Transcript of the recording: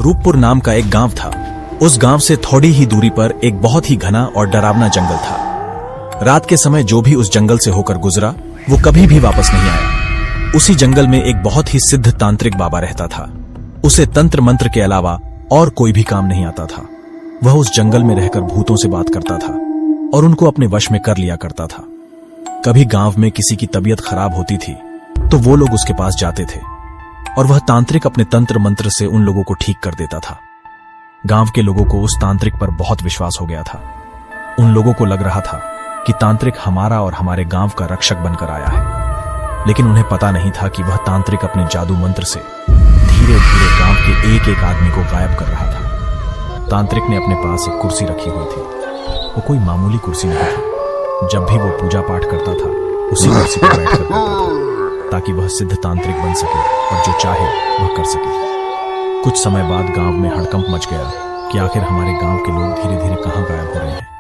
रूपपुर नाम का एक गांव था। उस गांव से थोड़ी ही दूरी पर एक बहुत ही घना और डरावना जंगल था। रात के समय जो भी उस जंगल से होकर गुजरा वो कभी भी वापस नहीं आया। उसी जंगल में एक बहुत ही सिद्ध तांत्रिक बाबा रहता था। उसे तंत्र मंत्र के अलावा और कोई भी काम नहीं आता था। वह उस जंगल में रहकर भूतों से बात करता था और उनको अपने वश में कर लिया करता था। कभी गांव में किसी की तबीयत खराब होती थी तो वो लोग उसके पास जाते थे और वह तांत्रिक अपने तंत्र मंत्र से उन लोगों को ठीक कर देता था। गांव के लोगों को उस तांत्रिक पर बहुत विश्वास हो गया था। उन लोगों को लग रहा था कि तांत्रिक हमारा और हमारे गांव का रक्षक बनकर आया है, लेकिन उन्हें पता नहीं था कि वह तांत्रिक अपने जादू मंत्र से धीरे धीरे गांव के एक एक आदमी को गायब कर रहा था। तांत्रिक ने अपने पास एक कुर्सी रखी हुई थी। वो कोई मामूली कुर्सी नहीं थी। जब भी वो पूजा पाठ करता था उसी कुर्सी पर बैठकर करता था, ताकि वह सिद्ध तांत्रिक बन सके और जो चाहे वह कर सके। कुछ समय बाद गांव में हड़कंप मच गया कि आखिर हमारे गांव के लोग धीरे धीरे कहां गायब हो रहे हैं।